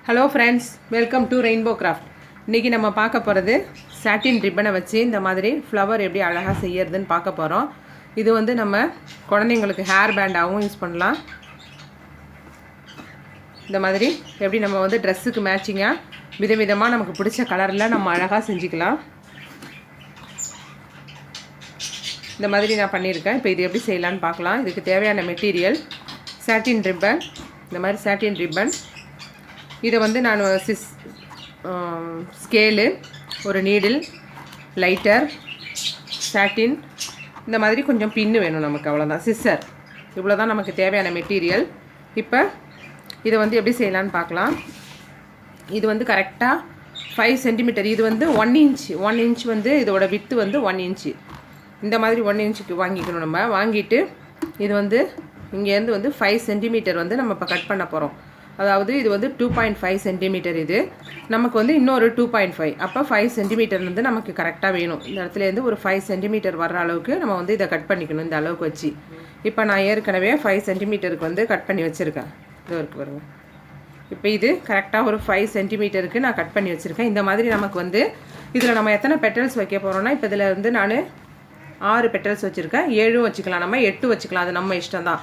Hello friends, welcome to rainbow craft. இன்றைக்கி நம்ம பார்க்க போகிறது சாட்டின் ரிப்பனை வச்சு இந்த மாதிரி ஃப்ளவர் எப்படி அழகாக செய்யறதுன்னு பார்க்க போகிறோம். இது வந்து நம்ம குழந்தைங்களுக்கு ஹேர் பேண்டாகவும் யூஸ் பண்ணலாம். இந்த மாதிரி எப்படி நம்ம வந்து ட்ரெஸ்ஸுக்கு மேட்சிங்காக விதவிதமாக நமக்கு பிடிச்ச கலரில் நம்ம அழகாக செஞ்சுக்கலாம். இந்த மாதிரி நான் பண்ணியிருக்கேன். இப்போ இது எப்படி செய்யலான்னு பார்க்கலாம். இதுக்கு தேவையான மெட்டீரியல் சாட்டின் ரிப்பன். இந்த மாதிரி சாட்டின் ரிப்பன் இதை வந்து நான் ஸ்கேலு, ஒரு நீடில், லைட்டர், சாட்டின், இந்த மாதிரி கொஞ்சம் பின்னு வேணும் நமக்கு. அவ்வளோதான். சிஸ்ஸர், இவ்வளோ தான் நமக்கு தேவையான மெட்டீரியல். இப்போ இதை வந்து எப்படி செய்யலான்னு பார்க்கலாம். இது வந்து கரெக்டாக 5 சென்டிமீட்டர். இது வந்து 1 இன்ச் வந்து இதோட வித்து வந்து 1 இன்ச்சு. இந்த மாதிரி 1 இன்ச்சுக்கு வாங்கிக்கணும். நம்ம வாங்கிட்டு இது வந்து இங்கேருந்து வந்து 5 சென்டிமீட்டர் வந்து நம்ம இப்போ கட் பண்ண போகிறோம். அதாவது இது வந்து 2.5 சென்டிமீட்டர். இது நமக்கு வந்து இன்னொரு 2.5. அப்போ 5 சென்டிமீட்டர் வந்து நமக்கு கரெக்டாக வேணும். இந்த இடத்துலேருந்து ஒரு 5 சென்டிமீட்டர் வர்ற அளவுக்கு நம்ம வந்து இதை கட் பண்ணிக்கணும். இந்த அளவுக்கு வச்சு இப்போ நான் ஏற்கனவே 5 சென்டிமீட்டருக்கு வந்து கட் பண்ணி வச்சுருக்கேன். இது இருக்குது பாருங்க. இப்போ இது கரெக்டாக ஒரு 5 சென்டிமீட்டருக்கு நான் கட் பண்ணி வச்சுருக்கேன். இந்த மாதிரி நமக்கு வந்து இதில் நம்ம எத்தனை பெட்டல்ஸ் வைக்க போகிறோன்னா, இப்போ இதில் வந்து நான் 6 பெட்டல்ஸ் வச்சுருக்கேன். 7 வச்சுக்கலாம், நம்ம 8 வச்சுக்கலாம், அது நம்ம இஷ்டம் தான்.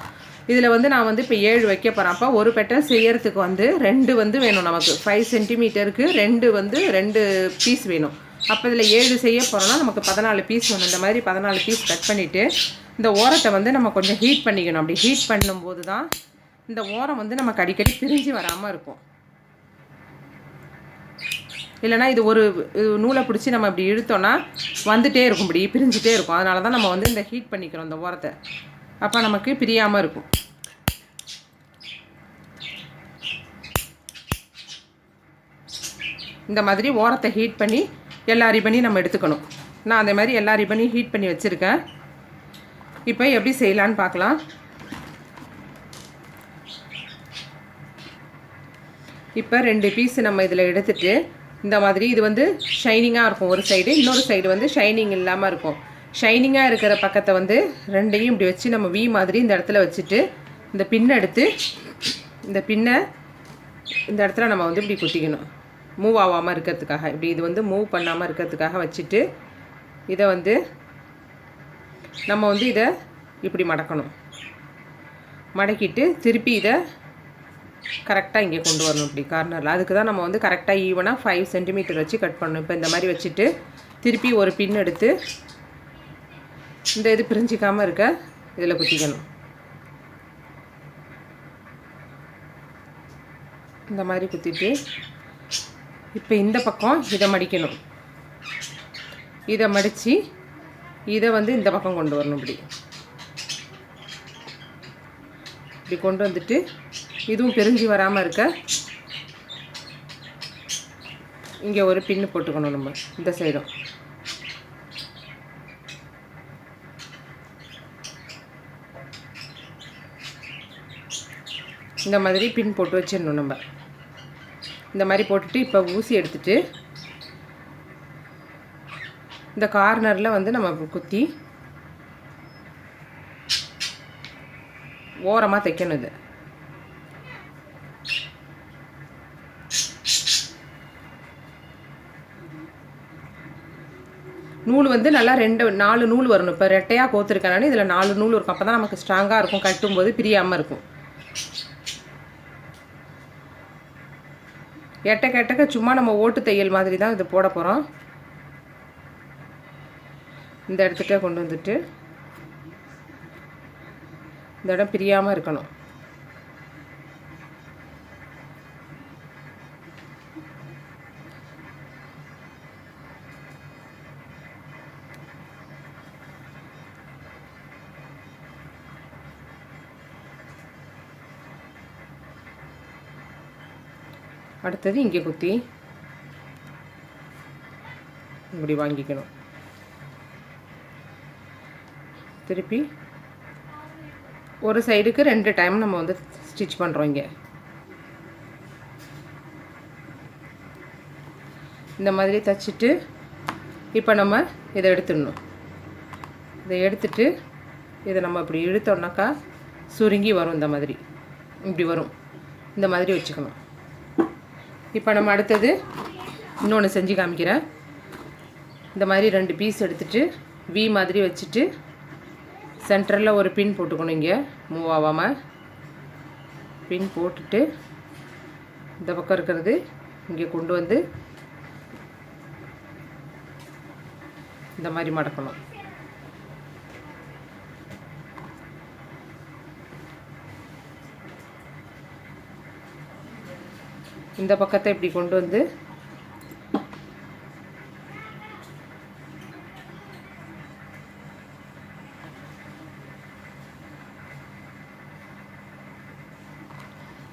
இதில் வந்து நான் வந்து இப்போ 7 வைக்க போகிறேன். அப்போ ஒரு பெட்டல் செய்யறதுக்கு வந்து 2 வந்து வேணும் நமக்கு. 5 சென்டிமீட்டருக்கு 2 பீஸ் வேணும். அப்போ இதில் 7 செய்ய போகிறோன்னா நமக்கு 14 பீஸ் வேணும். இந்த மாதிரி 14 பீஸ் கட் பண்ணிவிட்டு இந்த ஓரத்தை வந்து நம்ம கொஞ்சம் ஹீட் பண்ணிக்கணும். அப்படி ஹீட் பண்ணும்போது தான் இந்த ஓரம் வந்து நமக்கு அடிக்கடி பிரிஞ்சு வராமல் இருக்கும். இல்லைனா இது ஒரு நூலை பிடிச்சி நம்ம இப்படி இழுத்தோன்னா வந்துகிட்டே இருக்கும், இப்படி பிரிஞ்சுட்டே இருக்கும். அதனால தான் நம்ம வந்து இந்த ஹீட் பண்ணிக்கிறோம் இந்த ஓரத்தை. அப்போ நமக்கு பிரியாமல் இருக்கும். இந்த மாதிரி ஓரத்தை ஹீட் பண்ணி எல்லா ரிப்பனையும் நம்ம எடுத்துக்கணும். நான் அதே மாதிரி எல்லா ரிப்பனையும் ஹீட் பண்ணி வச்சுருக்கேன். இப்போ எப்படி செய்யலான்னு பார்க்கலாம். இப்போ 2 பீஸ் நம்ம இதில் எடுத்துகிட்டு இந்த மாதிரி இது வந்து ஷைனிங்காக இருக்கும் ஒரு சைடு, இன்னொரு சைடு வந்து ஷைனிங் இல்லாமல் இருக்கும். ஷைனிங்காக இருக்கிற பக்கத்தை வந்து 2ஐயும் இப்படி வச்சு நம்ம வி மாதிரி இந்த இடத்துல வச்சுட்டு இந்த பின்னை எடுத்து இந்த பின்னை இந்த இடத்துல நம்ம வந்து இப்படி குத்திக்கணும். மூவ் ஆகாமல் இருக்கிறதுக்காக, இப்படி இது வந்து மூவ் பண்ணாமல் இருக்கிறதுக்காக வச்சுட்டு இதை வந்து நம்ம வந்து இதை இப்படி மடக்கணும். மடக்கிட்டு திருப்பி இதை கரெக்டாக இங்கே கொண்டு வரணும், இப்படி கார்னரில். அதுக்கு தான் நம்ம வந்து கரெக்டாக ஈவனாக 5 சென்டிமீட்டர் வச்சு கட் பண்ணணும். இப்போ இந்த மாதிரி வச்சுட்டு திருப்பி ஒரு பின் எடுத்து இந்த இது பிரிஞ்சிக்காமல் இருக்க இதில் குத்திக்கணும். இந்த மாதிரி குத்திட்டு இப்போ இந்த பக்கம் இதை மடிக்கணும். இதை மடித்து இதை வந்து இந்த பக்கம் கொண்டு வரணும். இப்படி கொண்டு வந்துட்டு இதுவும் பிரிஞ்சு வராமல் இருக்க இங்கே ஒரு பின்னு போட்டுக்கணும் நம்ம இந்த சைடும். இந்த மாதிரி பின் போட்டு வச்சிடணும் நம்ம. இந்த மாதிரி போட்டுட்டு இப்போ ஊசி எடுத்துகிட்டு இந்த கார்னரில் வந்து நம்ம குத்தி ஓரமாக தைக்கணும். இது நூல் வந்து நல்லா 4 நூல் வரணும். இப்போ ரெட்டையாக கோத்துருக்கேன், இதில் 4 நூல் இருக்கும். அப்போ தான் நமக்கு ஸ்ட்ராங்காக இருக்கும், கட்டும்போது பிரியாமல் இருக்கும். எட்டக்க சும்மா நம்ம ஓட்டு தையல் மாதிரி தான் இது போட போகிறோம். இந்த இடத்துக்கே கொண்டு வந்துட்டு இந்த இடம் பிரியாமல் இருக்கணும். அடுத்தது இங்கே குத்தி இப்படி வாங்கிக்கணும். திருப்பி ஒரு சைடுக்கு 2 டைம் நம்ம வந்து ஸ்டிச் பண்ணுறோம். இங்கே இந்த மாதிரி தைச்சிட்டு இப்போ நம்ம இதை எடுத்துடணும். இதை எடுத்துட்டு இதை நம்ம இப்படி இழுத்தோம்னாக்கா சுருங்கி வரும். இந்த மாதிரி இப்படி வரும். இந்த மாதிரி வச்சுக்கணும். இப்போ நம்ம அடுத்தது இன்னொன்று செஞ்சு காமிக்கிறேன். இந்த மாதிரி 2 பீஸ் எடுத்துகிட்டு வி மாதிரி வச்சுட்டு சென்டரில் ஒரு பின் போட்டுக்கணும். இங்கே மூவ் ஆகாமல் பின் போட்டுட்டு இந்த பக்கம் இருக்கிறது இங்கே கொண்டு வந்து இந்த மாதிரி மடக்கணும். இந்த பக்கத்தை இப்படி கொண்டு வந்து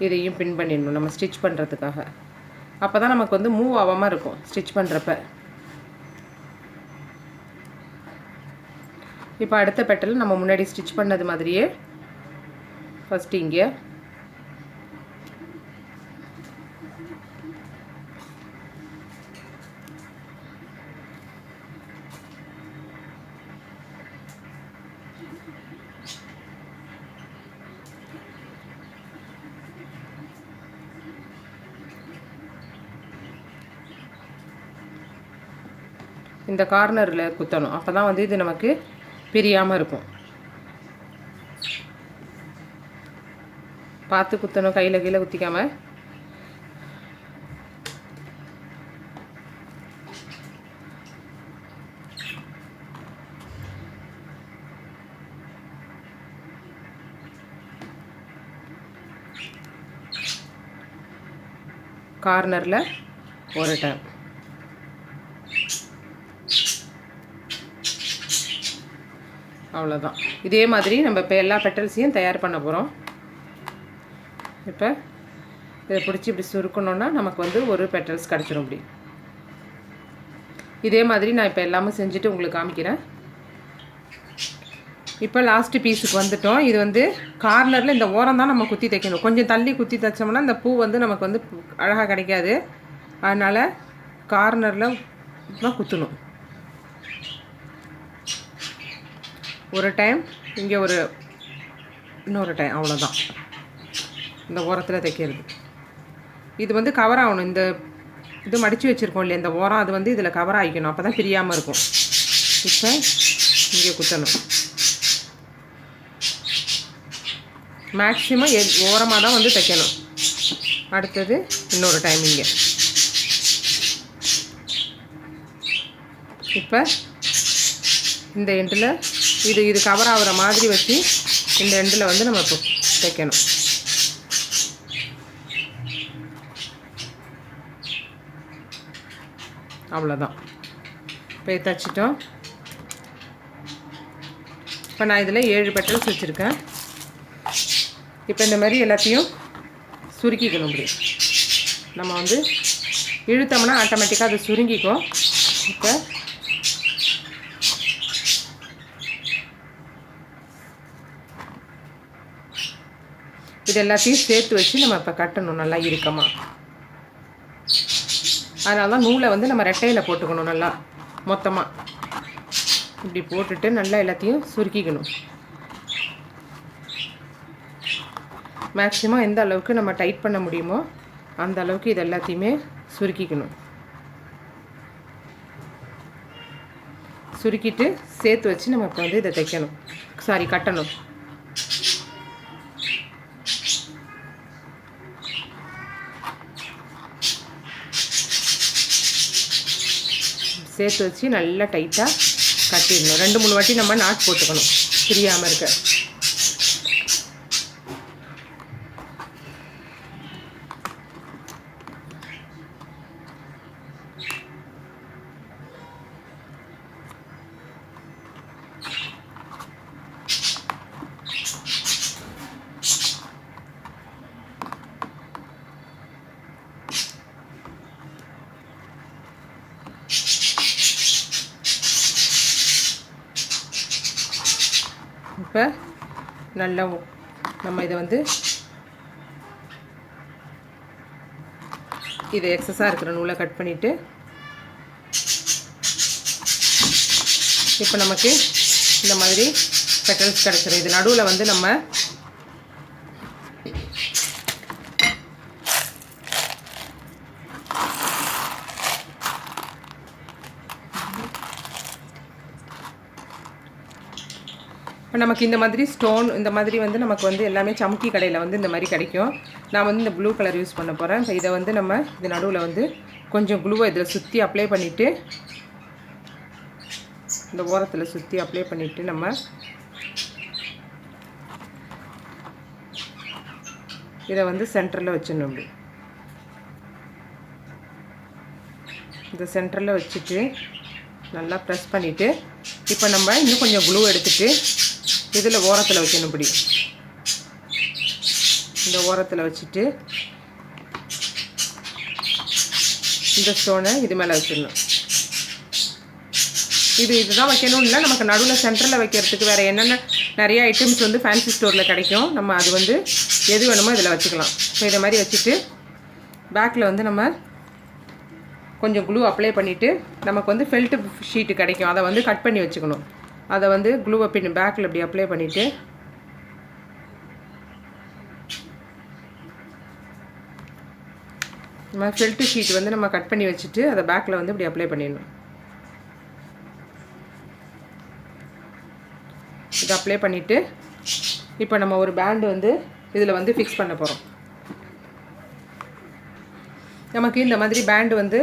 இதையும் பின் பண்ணிடணும் நம்ம ஸ்டிச் பண்ணுறதுக்காக. அப்போ தான் நமக்கு வந்து மூவ் ஆகாமல் இருக்கும் ஸ்டிச் பண்ணுறப்ப. இப்போ அடுத்த பெட்டல் நம்ம முன்னாடி ஸ்டிச் பண்ணது மாதிரியே ஃபஸ்ட்டு இங்கே இந்த கார்னரில் குத்தணும். அப்போ தான் வந்து இது நமக்கு பிரியாமல் இருக்கும். பார்த்து குத்தணும், கையில் கீழே குத்திக்காமல். கார்னரில் ஒரு டைம் அவ்வளோதான். இதே மாதிரி நம்ம இப்போ எல்லா பெட்டல்ஸையும் தயார் பண்ண போகிறோம். இப்போ இதை பிடிச்சி இப்படி சுருக்கணுன்னா நமக்கு வந்து ஒரு பெட்டல்ஸ் கிடச்சிரும். இப்படி இதே மாதிரி நான் இப்போ எல்லாமே செஞ்சுட்டு உங்களுக்கு காமிக்கிறேன். இப்போ லாஸ்ட்டு பீஸுக்கு வந்துட்டோம். இது வந்து கார்னரில் இந்த ஓரம் தான் நம்ம குத்தி தைக்கணும். கொஞ்சம் தள்ளி குத்தி தைச்சோம்னா இந்த பூ வந்து நமக்கு வந்து அழகாக கிடைக்காது. அதனால் கார்னரில் தான் குத்தணும். ஒரு டைம் இங்கே இன்னொரு டைம், அவ்வளோதான். இந்த ஓரத்தில் தைக்கிறது இது வந்து கவர் ஆகணும். இந்த இது மடித்து வச்சுருக்கோம் இல்லையா, இந்த ஓரம் அது வந்து இதில் கவர் ஆகிக்கணும். அப்போ தான் பிரியாமல் இருக்கும். இப்போ இங்கே குத்தணும். மேக்ஸிமம் ஓரமாக தான் வந்து தைக்கணும். அடுத்தது இன்னொரு டைம் இங்கே. இப்போ இந்த எண்டில் இது கவர் ஆகிற மாதிரி வச்சு இந்த எண்டில் வந்து நம்ம இப்போ தைக்கணும். அவ்வளோதான். இப்போ தைச்சிட்டோம். இப்போ நான் இதில் 7 பெட்டல்ஸ் வச்சுருக்கேன். இப்போ இந்த மாதிரி எல்லாத்தையும் சுருக்கிக்கணும். இப்படி நம்ம வந்து இழுத்தோம்னா ஆட்டோமேட்டிக்காக அது சுருங்கிக்கும். இப்போ இது எல்லாத்தையும் சேர்த்து வச்சு நம்ம இப்போ கட்டணும் நல்லா இறுக்கமாக. அதனால தான் நூலை வந்து நம்ம ரெட்டையில் போட்டுக்கணும். நல்லா மொத்தமாக இப்படி போட்டுட்டு நல்லா எல்லாத்தையும் சுருக்கிக்கணும். மேக்ஸிமம் எந்த அளவுக்கு நம்ம டைட் பண்ண முடியுமோ அந்த அளவுக்கு இது எல்லாத்தையுமே சுருக்கிக்கணும். சுருக்கிட்டு சேர்த்து வச்சு நம்ம இப்போ வந்து இதை தைக்கணும், கட்டணும். சேர்த்து வச்சு நல்லா டைட்டாக கட்டிடணும். 2-3 வாட்டி நம்ம நாட் போட்டுக்கணும் பிரியாமல் இருக்க. இப்போ நல்லா நம்ம இதை வந்து இதை எக்ஸஸாக இருக்கிற நூலை கட் பண்ணிவிட்டு இப்போ நமக்கு இந்த மாதிரி பெட்டல்ஸ் கிடச்சிடும். இது நடுவில் வந்து நம்ம இப்போ நமக்கு இந்த மாதிரி ஸ்டோன் இந்த மாதிரி வந்து நமக்கு வந்து எல்லாமே சமுக்கி கடையில் வந்து இந்த மாதிரி கிடைக்கும். நான் வந்து இந்த ப்ளூ கலர் யூஸ் பண்ண போகிறேன். இப்போ இதை வந்து நம்ம இது நடுவில் வந்து கொஞ்சம் க்ளூவை இதில் சுற்றி அப்ளை பண்ணிவிட்டு இந்த ஓரத்தில் சுற்றி அப்ளை பண்ணிவிட்டு நம்ம இதை வந்து சென்டரில் வச்சிடணும். அப்படி இந்த சென்டரில் வச்சுட்டு நல்லா ப்ரெஸ் பண்ணிவிட்டு இப்போ நம்ம இன்னும் கொஞ்சம் க்ளூ எடுத்துகிட்டு இதில் ஓரத்தில் வைக்கணும். இப்படி இந்த ஓரத்தில் வச்சுட்டு இந்த ஸ்டோனை இது மேலே வச்சிடணும். இதுதான் வைக்கணும் இல்லை, நமக்கு நடுவில் சென்டரில் வைக்கிறதுக்கு வேறு என்னென்ன நிறைய ஐட்டம்ஸ் வந்து ஃபேன்சி ஸ்டோரில் கிடைக்கும். நம்ம அது வந்து எது வேணுமோ இதில் வச்சுக்கலாம். ஸோ இதை மாதிரி வச்சுட்டு பேக்கில் வந்து நம்ம கொஞ்சம் க்ளூ அப்ளை பண்ணிவிட்டு நமக்கு வந்து ஃபெல்ட் ஷீட்டு கிடைக்கும், அதை வந்து கட் பண்ணி வச்சுக்கணும். அதை வந்து க்ளூவை பின் பேக்கில் இப்படி அப்ளை பண்ணிவிட்டு நம்ம ஃபெல்ட் ஷீட் வந்து நம்ம கட் பண்ணி வச்சுட்டு அதை பேக்கில் வந்து இப்படி அப்ளை பண்ணிடணும். இதை அப்ளை பண்ணிவிட்டு இப்போ நம்ம ஒரு பேண்டு வந்து இதில் வந்து ஃபிக்ஸ் பண்ண போகிறோம். நமக்கு இந்த மாதிரி பேண்டு வந்து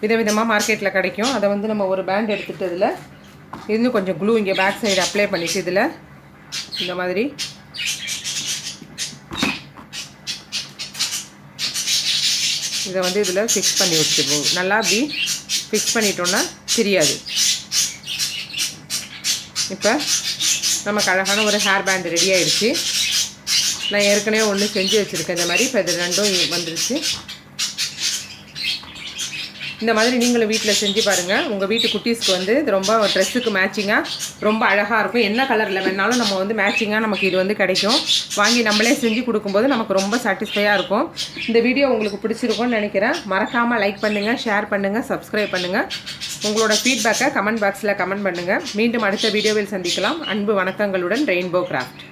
விதவிதமாக மார்க்கெட்டில் கிடைக்கும். அதை வந்து நம்ம ஒரு பேண்ட் எடுத்துகிட்டு இதில் இன்னும் கொஞ்சம் க்ளூ இங்கே பேக் சைடு அப்ளை பண்ணிவிட்டு இதில் இந்த மாதிரி இதை வந்து இதில் ஃபிக்ஸ் பண்ணி வச்சுருவோம். நல்லா அப்படி ஃபிக்ஸ் பண்ணிட்டோன்னா தெரியாது. இப்போ நமக்கு அழகான ஒரு ஹேர் பேண்ட் ரெடி ஆகிடுச்சு. நான் ஏற்கனவே ஒன்று செஞ்சு வச்சுருக்கேன் இந்த மாதிரி. இப்போ இது ரெண்டும் வந்துருச்சு. இந்த மாதிரி நீங்களும் வீட்டில் செஞ்சு பாருங்கள். உங்கள் வீட்டு குட்டீஸ்க்கு வந்து இது ரொம்ப ட்ரெஸ்ஸுக்கு மேட்சிங்காக ரொம்ப அழகாக இருக்கும். என்ன கலரில் வேணாலும் நம்ம வந்து மேட்சிங்காக நமக்கு இது வந்து கிடைக்கும். வாங்கி நம்மளே செஞ்சு கொடுக்கும்போது நமக்கு ரொம்ப சாட்டிஸ்ஃபையாக இருக்கும். இந்த வீடியோ உங்களுக்கு பிடிச்சிருக்கும்னு நினைக்கிறேன். மறக்காமல் லைக் பண்ணுங்கள், ஷேர் பண்ணுங்கள், சப்ஸ்கிரைப் பண்ணுங்கள். உங்களோட ஃபீட்பேக்கை கமெண்ட் பாக்ஸில் கமெண்ட் பண்ணுங்கள். மீண்டும் அடுத்த வீடியோவில் சந்திக்கலாம். அன்பு வணக்கங்களுடன் ரெயின்போ கிராஃப்ட்.